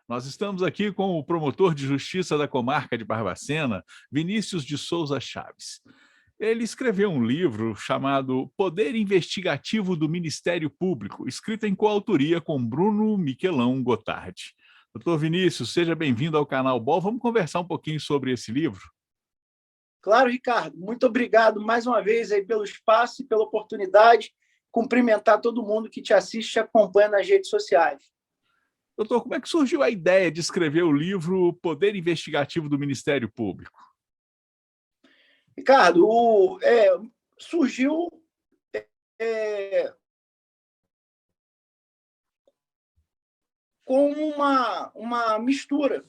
Nós estamos aqui com o promotor de justiça da comarca de Barbacena, Vinícius de Souza Chaves. Ele escreveu um livro chamado Poder Investigativo do Ministério Público, escrito em coautoria com Bruno Miquelão Gotardi. Doutor Vinícius, seja bem-vindo ao canal BOL. Vamos conversar um pouquinho sobre esse livro? Claro, Ricardo. Muito obrigado mais uma vez aí pelo espaço e pela oportunidade. Cumprimentar todo mundo que te assiste e acompanha nas redes sociais. Doutor, como é que surgiu a ideia de escrever o livro Poder Investigativo do Ministério Público? Ricardo, surgiu com uma mistura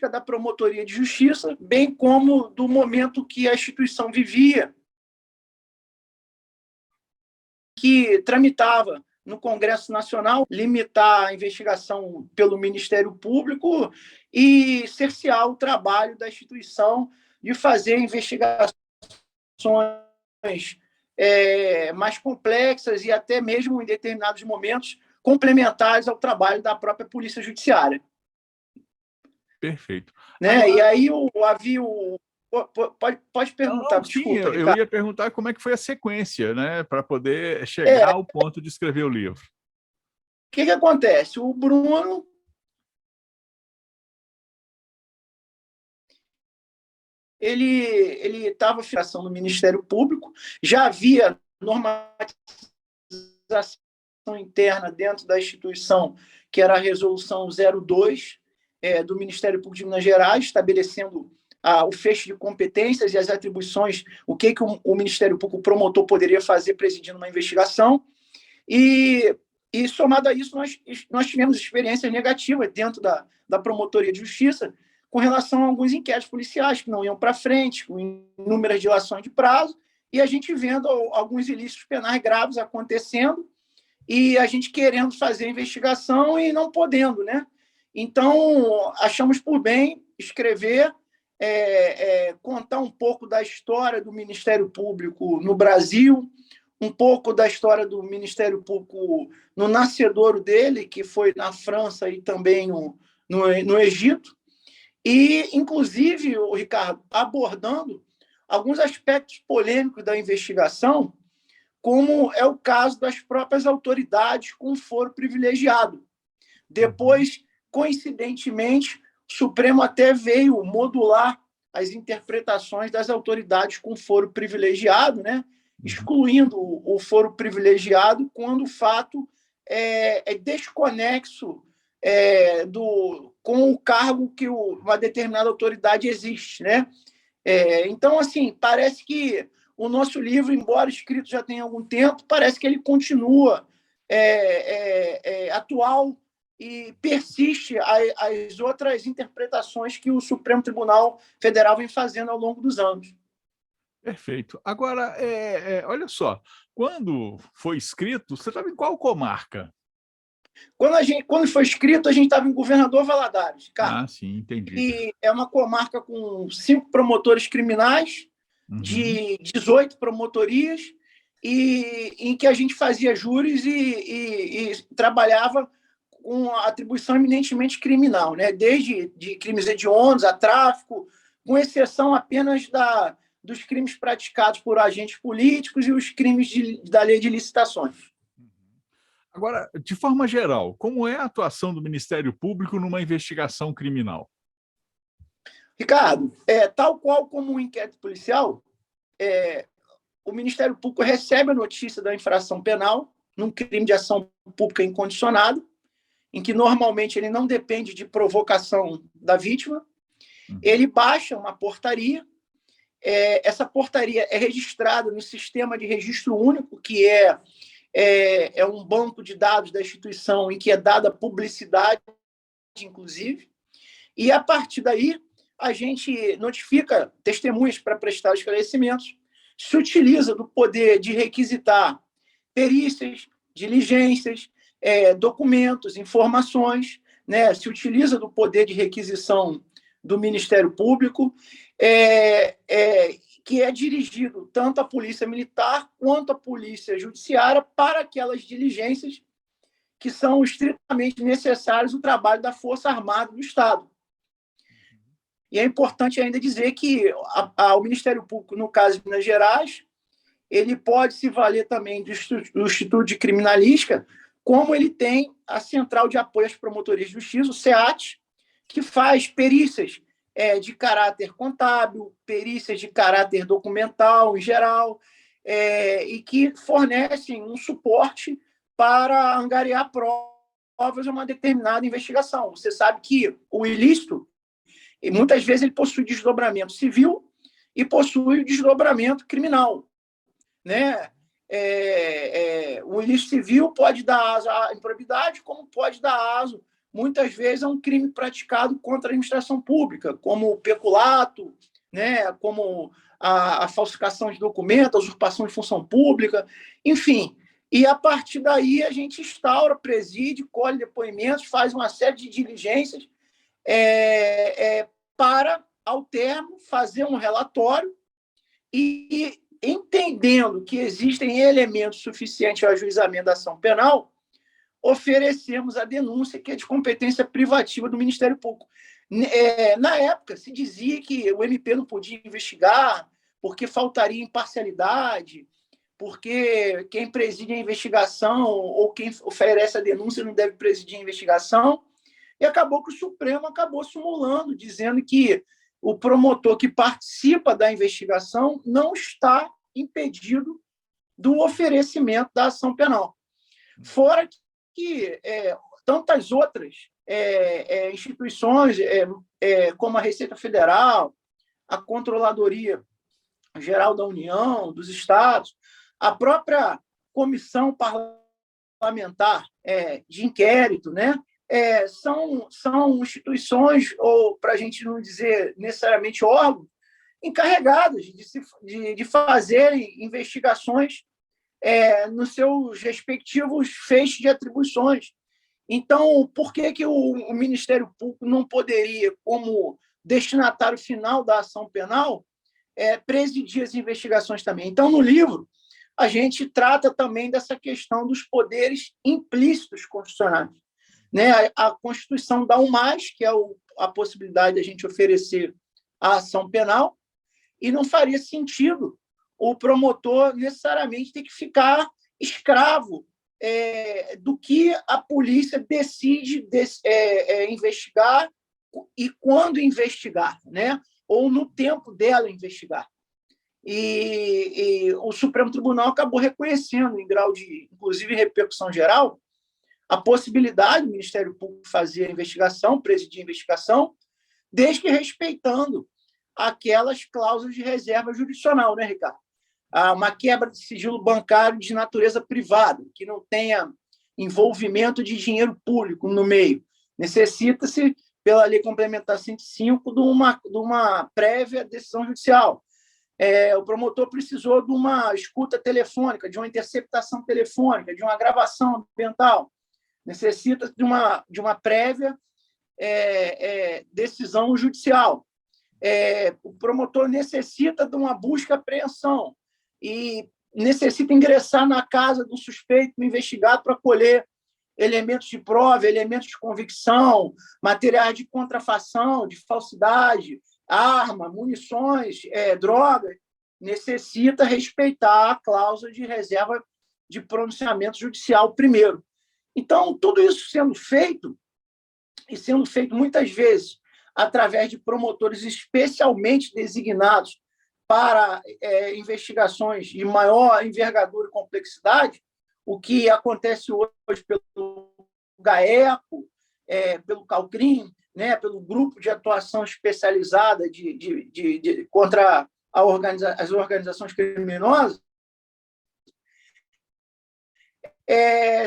da Promotoria de Justiça, bem como do momento que a instituição vivia, que tramitava no Congresso Nacional, limitar a investigação pelo Ministério Público e cercear o trabalho da instituição de fazer investigações mais complexas e até mesmo, em determinados momentos, complementares ao trabalho da própria Polícia Judiciária. Perfeito. Né? E aí havia Pode perguntar, não, desculpa. Sim, eu ia perguntar como é que foi a sequência, né, para poder chegar ao ponto de escrever o livro. O que acontece? O Bruno ele estava em filiação no Ministério Público, já havia normatização interna dentro da instituição, que era a Resolução 02 do Ministério Público de Minas Gerais, estabelecendo o fecho de competências e as atribuições, o que o Ministério Público, o promotor, poderia fazer presidindo uma investigação. E somado a isso, nós tivemos experiências negativas dentro da Promotoria de Justiça com relação a alguns inquéritos policiais que não iam para frente, com inúmeras dilações de prazo, e a gente vendo alguns ilícitos penais graves acontecendo e a gente querendo fazer a investigação e não podendo, né? Então, achamos por bem escrever, contar um pouco da história do Ministério Público no Brasil, um pouco da história do Ministério Público no nascedouro dele, que foi na França e também no Egito, e, inclusive, o Ricardo, abordando alguns aspectos polêmicos da investigação, como é o caso das próprias autoridades com foro privilegiado. Depois, coincidentemente, o Supremo até veio modular as interpretações das autoridades com foro privilegiado, né? Excluindo o foro privilegiado quando o fato é desconexo com o cargo que uma determinada autoridade existe, né? Então, assim, parece que o nosso livro, embora escrito já tem algum tempo, parece que ele continua atual e persiste as outras interpretações que o Supremo Tribunal Federal vem fazendo ao longo dos anos. Perfeito. Agora, olha só, quando foi escrito, você estava em qual comarca? Quando foi escrito, a gente estava em Governador Valadares, cara. Ah, sim, entendi. E é uma comarca com 5 promotores criminais, de 18 promotorias, e em que a gente fazia júris e trabalhava com atribuição eminentemente criminal, né? Desde de crimes hediondos a tráfico, com exceção apenas dos crimes praticados por agentes políticos e os crimes da lei de licitações. Agora, de forma geral, como é a atuação do Ministério Público numa investigação criminal? Ricardo, tal qual como um inquérito policial, o Ministério Público recebe a notícia da infração penal num crime de ação pública incondicionada, em que normalmente ele não depende de provocação da vítima. Ele baixa uma portaria, essa portaria é registrada no Sistema de Registro Único, que é um banco de dados da instituição em que é dada publicidade, inclusive, e a partir daí a gente notifica testemunhas para prestar esclarecimentos, se utiliza do poder de requisitar perícias, diligências, documentos, informações, né? Se utiliza do poder de requisição do Ministério Público, que é dirigido tanto à Polícia Militar quanto à Polícia Judiciária para aquelas diligências que são estritamente necessários o trabalho da Força Armada do Estado. E é importante ainda dizer que o Ministério Público, no caso de Minas Gerais, ele pode se valer também do Instituto de Criminalística, como ele tem a Central de Apoio às Promotorias de Justiça, o SEAT, que faz perícias de caráter contábil, perícias de caráter documental em geral, e que fornecem um suporte para angariar provas de uma determinada investigação. Você sabe que o ilícito, muitas vezes, ele possui desdobramento civil e possui desdobramento criminal, né? O ilícito civil pode dar aso à improbidade, como pode dar aso, muitas vezes, a um crime praticado contra a administração pública, como o peculato, né? Como a falsificação de documentos, a usurpação de função pública, enfim. E, a partir daí, a gente instaura, preside, colhe depoimentos, faz uma série de diligências para, ao termo, fazer um relatório e, entendendo que existem elementos suficientes ao ajuizamento da ação penal, oferecemos a denúncia, que é de competência privativa do Ministério Público. Na época, se dizia que o MP não podia investigar porque faltaria imparcialidade, porque quem preside a investigação ou quem oferece a denúncia não deve presidir a investigação, e acabou que o Supremo acabou simulando, dizendo que o promotor que participa da investigação não está impedido do oferecimento da ação penal. Fora que tantas outras instituições, como a Receita Federal, a Controladoria Geral da União, dos Estados, a própria Comissão Parlamentar de Inquérito, né? São instituições, ou, para a gente não dizer necessariamente órgãos, encarregados de fazerem investigações nos seus respectivos feixes de atribuições. Então, por que o Ministério Público não poderia, como destinatário final da ação penal, presidir as investigações também? Então, no livro, a gente trata também dessa questão dos poderes implícitos constitucionais, né? A Constituição dá um mais, que é a possibilidade de a gente oferecer a ação penal, e não faria sentido o promotor necessariamente ter que ficar escravo do que a polícia decide investigar e quando investigar, né? Ou no tempo dela investigar. E o Supremo Tribunal acabou reconhecendo, em grau de, inclusive, repercussão geral, a possibilidade do Ministério Público fazer a investigação, presidir a investigação, desde que respeitando aquelas cláusulas de reserva jurisdicional, né, Ricardo? Uma quebra de sigilo bancário de natureza privada, que não tenha envolvimento de dinheiro público no meio. Necessita-se, pela Lei Complementar 105, de uma prévia decisão judicial. O promotor precisou de uma escuta telefônica, de uma interceptação telefônica, de uma gravação ambiental. Necessita de uma prévia decisão judicial. O promotor necessita de uma busca e apreensão e necessita ingressar na casa do suspeito, do investigado, para colher elementos de prova, elementos de convicção, materiais de contrafação, de falsidade, arma, munições, drogas. Necessita respeitar a cláusula de reserva de pronunciamento judicial primeiro. Então, tudo isso sendo feito, e sendo feito muitas vezes através de promotores especialmente designados para investigações de maior envergadura e complexidade, o que acontece hoje pelo GAECO, pelo CALCRIM, né, pelo Grupo de Atuação Especializada contra as organizações criminosas,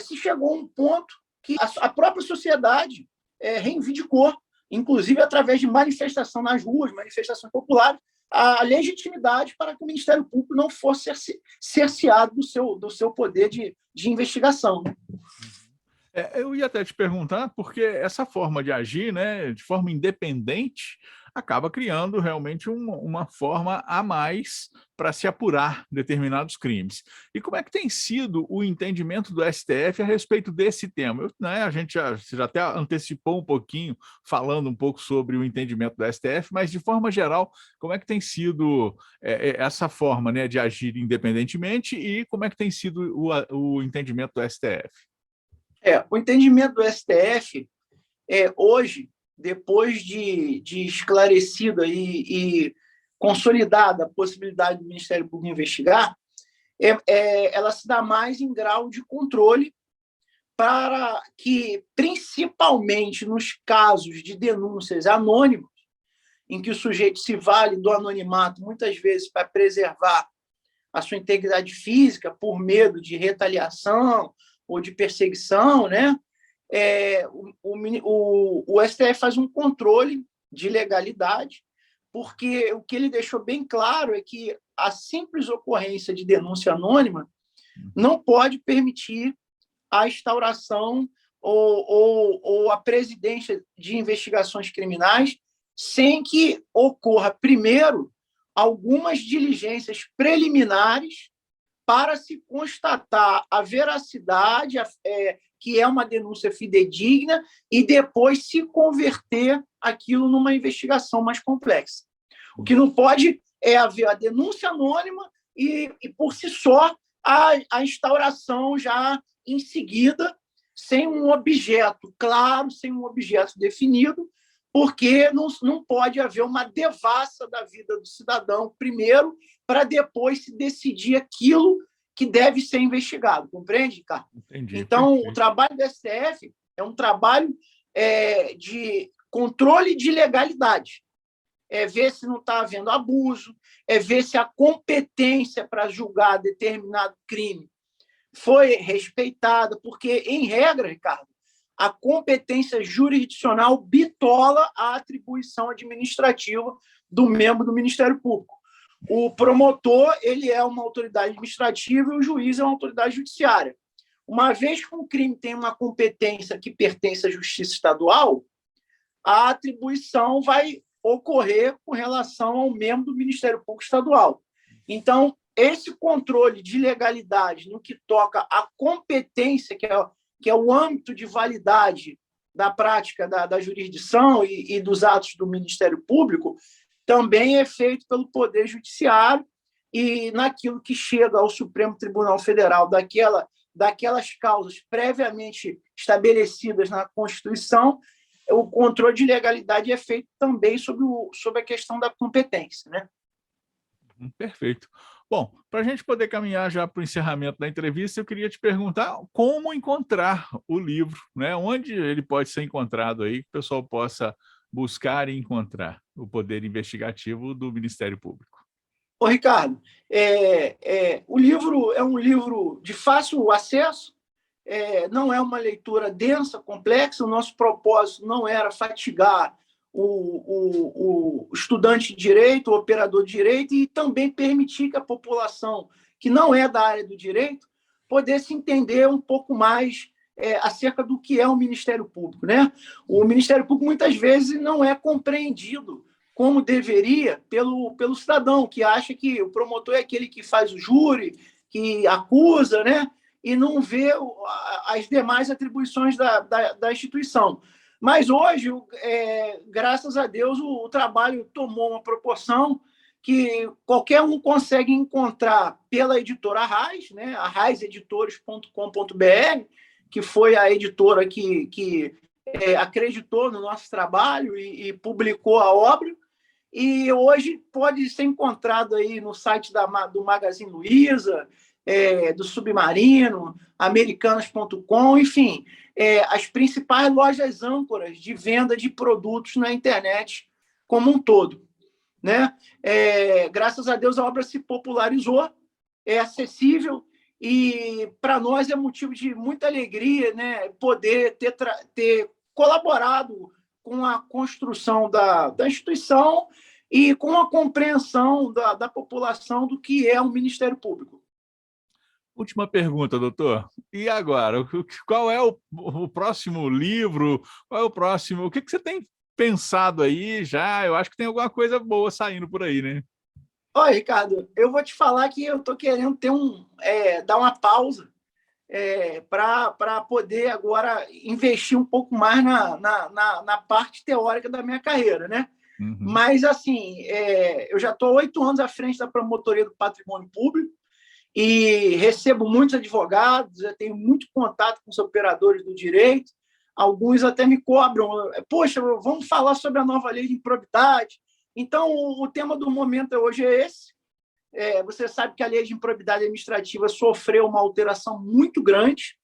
se chegou a um ponto que a própria sociedade reivindicou, inclusive através de manifestação nas ruas, manifestações populares, a legitimidade para que o Ministério Público não fosse cerceado do seu poder de investigação. Eu ia até te perguntar, porque essa forma de agir, né, de forma independente, acaba criando realmente uma forma a mais para se apurar determinados crimes. E como é que tem sido o entendimento do STF a respeito desse tema? Né, a gente você já até antecipou um pouquinho, falando um pouco sobre o entendimento do STF, mas de forma geral, como é que tem sido essa forma, né, de agir independentemente e como é que tem sido o entendimento do STF? O entendimento do STF hoje, depois de esclarecida e consolidada a possibilidade do Ministério Público investigar, ela se dá mais em grau de controle para que, principalmente nos casos de denúncias anônimas, em que o sujeito se vale do anonimato, muitas vezes para preservar a sua integridade física por medo de retaliação ou de perseguição, né? O STF faz um controle de legalidade, porque o que ele deixou bem claro é que a simples ocorrência de denúncia anônima não pode permitir a instauração ou a presidência de investigações criminais sem que ocorra, primeiro, algumas diligências preliminares para se constatar a veracidade, que é uma denúncia fidedigna, e depois se converter aquilo numa investigação mais complexa. O que não pode é haver a denúncia anônima e por si só, a instauração já em seguida, sem um objeto claro, sem um objeto definido, porque não pode haver uma devassa da vida do cidadão, primeiro, para depois se decidir aquilo que deve ser investigado. Compreende, Ricardo? Entendi. Então, Perfeito. o trabalho do STF é um trabalho de controle de legalidade. É ver se não está havendo abuso, é ver se a competência para julgar determinado crime foi respeitada, porque, em regra, Ricardo, a competência jurisdicional bitola a atribuição administrativa do membro do Ministério Público. O promotor ele é uma autoridade administrativa e o juiz é uma autoridade judiciária. Uma vez que um crime tem uma competência que pertence à Justiça Estadual, a atribuição vai ocorrer com relação ao membro do Ministério Público Estadual. Então, esse controle de legalidade no que toca à competência, que é o âmbito de validade da prática da jurisdição e dos atos do Ministério Público, também é feito pelo Poder Judiciário e naquilo que chega ao Supremo Tribunal Federal daquelas causas previamente estabelecidas na Constituição, o controle de legalidade é feito também sobre a questão da competência, né? Perfeito. Bom, para a gente poder caminhar já para o encerramento da entrevista, eu queria te perguntar como encontrar o livro, né? Onde ele pode ser encontrado aí, que o pessoal possa buscar e encontrar o Poder Investigativo do Ministério Público. Ô, Ricardo, o livro é um livro de fácil acesso, não é uma leitura densa, complexa. O nosso propósito não era fatigar o estudante de direito, o operador de direito, e também permitir que a população que não é da área do direito pudesse entender um pouco mais acerca do que é o Ministério Público, né? O Ministério Público muitas vezes não é compreendido como deveria pelo cidadão, que acha que o promotor é aquele que faz o júri, que acusa, né? E não vê as demais atribuições da instituição. Mas hoje, graças a Deus, o trabalho tomou uma proporção que qualquer um consegue encontrar pela editora Arrais, né? arraiseditores.com.br, que foi a editora que acreditou no nosso trabalho e publicou a obra. E hoje pode ser encontrado aí no site do Magazine Luiza, do Submarino, americanas.com, enfim, as principais lojas âncoras de venda de produtos na internet como um todo, né? Graças a Deus a obra se popularizou, é acessível e para nós é motivo de muita alegria, né, poder ter colaborado com a construção da instituição e com a compreensão da população do que é o Ministério Público. Última pergunta, doutor. E agora? Qual é o próximo livro? Qual é o próximo? O que você tem pensado aí já, eu acho que tem alguma coisa boa saindo por aí, né? Olha, Ricardo, eu vou te falar que eu estou querendo dar uma pausa para poder agora investir um pouco mais na parte teórica da minha carreira, né? Uhum. Mas, assim, eu já estou 8 anos à frente da Promotoria do Patrimônio Público e recebo muitos advogados, eu tenho muito contato com os operadores do direito, alguns até me cobram, poxa, vamos falar sobre a nova lei de improbidade. Então, o tema do momento hoje é esse. Você sabe que a lei de improbidade administrativa sofreu uma alteração muito grande.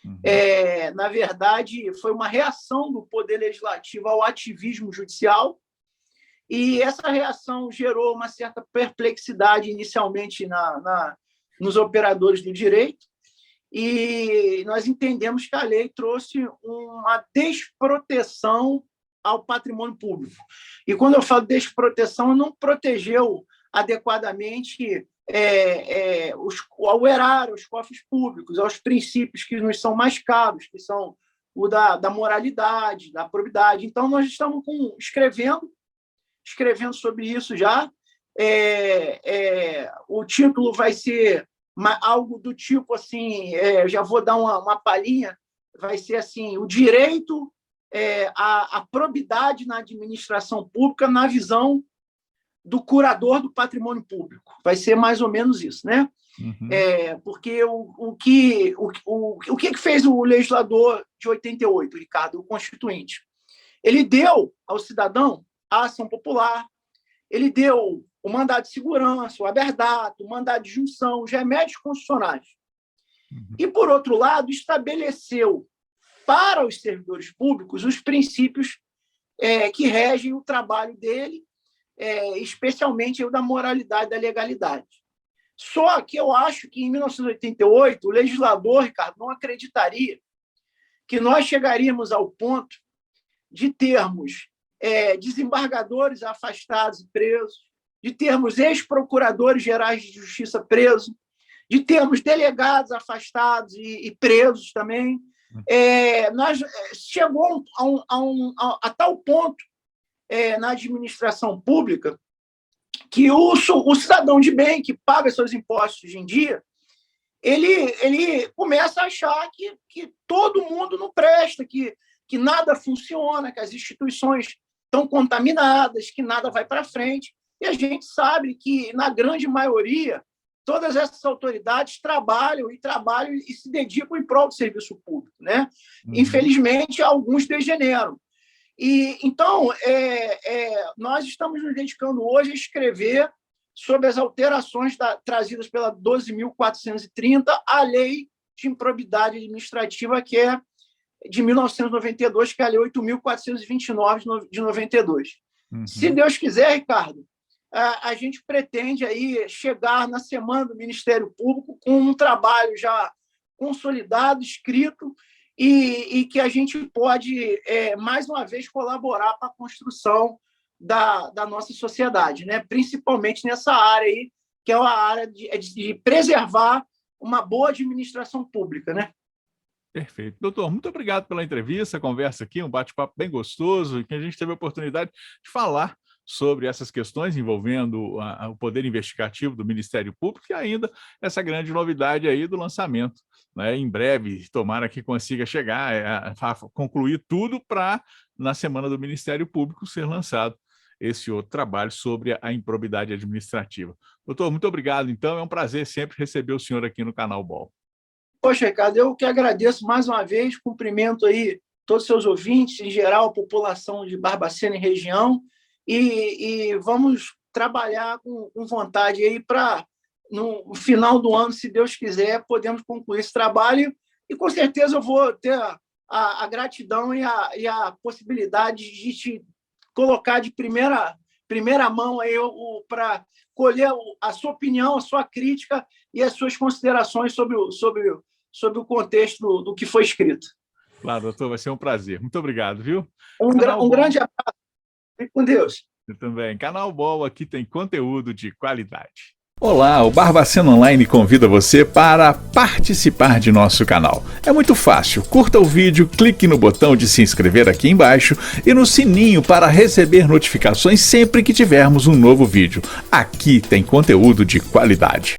Uhum. Na verdade, foi uma reação do Poder Legislativo ao ativismo judicial, e essa reação gerou uma certa perplexidade inicialmente nos operadores do direito, e nós entendemos que a lei trouxe uma desproteção ao patrimônio público. E quando eu falo desproteção, não protegeu adequadamente ao erário, aos cofres públicos, aos princípios que nos são mais caros, que são o da moralidade, da probidade. Então, nós estamos escrevendo sobre isso já. O título vai ser algo do tipo assim, já vou dar uma palhinha, vai ser assim, o direito à probidade na administração pública na visão do curador do patrimônio público. Vai ser mais ou menos isso, né? Uhum. Porque o que fez o legislador de 88, Ricardo, o Constituinte? Ele deu ao cidadão a ação popular, ele deu o mandado de segurança, o habeas-dato, o mandado de junção, os remédios constitucionais. Uhum. E, por outro lado, estabeleceu para os servidores públicos os princípios que regem o trabalho dele, especialmente o da moralidade e da legalidade. Só que eu acho que, em 1988, o legislador, Ricardo, não acreditaria que nós chegaríamos ao ponto de termos desembargadores afastados e presos, de termos ex-procuradores gerais de justiça presos, de termos delegados afastados e presos também. Nós chegou a tal ponto na administração pública que o cidadão de bem que paga seus impostos hoje em dia, ele começa a achar que todo mundo não presta, que nada funciona, que as instituições estão contaminadas, que nada vai para frente. E a gente sabe que, na grande maioria, todas essas autoridades trabalham e se dedicam em prol do serviço público, né? Uhum. Infelizmente, alguns degeneram. Então, nós estamos nos dedicando hoje a escrever sobre as alterações trazidas pela 12.430, a lei de improbidade administrativa, que é de 1992, que é a lei 8.429 de 92. Uhum. Se Deus quiser, Ricardo, a gente pretende aí chegar na semana do Ministério Público com um trabalho já consolidado, escrito, e que a gente pode, mais uma vez, colaborar para a construção da nossa sociedade, né? Principalmente nessa área aí, que é a área de preservar uma boa administração pública, né? Perfeito. Doutor, muito obrigado pela entrevista, a conversa aqui, um bate-papo bem gostoso, que a gente teve a oportunidade de falar sobre essas questões envolvendo o poder investigativo do Ministério Público e ainda essa grande novidade aí do lançamento, né? Em breve, tomara que consiga chegar, a concluir tudo para, na semana do Ministério Público, ser lançado esse outro trabalho sobre a improbidade administrativa. Doutor, muito obrigado, então, é um prazer sempre receber o senhor aqui no Canal BOL. Poxa, Ricardo, eu que agradeço mais uma vez, cumprimento aí todos os seus ouvintes, em geral, a população de Barbacena e região, e vamos trabalhar com vontade aí para, no final do ano, se Deus quiser, podemos concluir esse trabalho, e com certeza eu vou ter a gratidão e a possibilidade de te colocar de primeira mão aí para colher a sua opinião, a sua crítica e as suas considerações sobre o contexto do que foi escrito. Claro, doutor, vai ser um prazer. Muito obrigado, viu? Um grande abraço. Fique com Deus. Você também. Canal BOL aqui tem conteúdo de qualidade. Olá, o Barbacena Online convida você para participar de nosso canal. É muito fácil, curta o vídeo, clique no botão de se inscrever aqui embaixo e no sininho para receber notificações sempre que tivermos um novo vídeo. Aqui tem conteúdo de qualidade.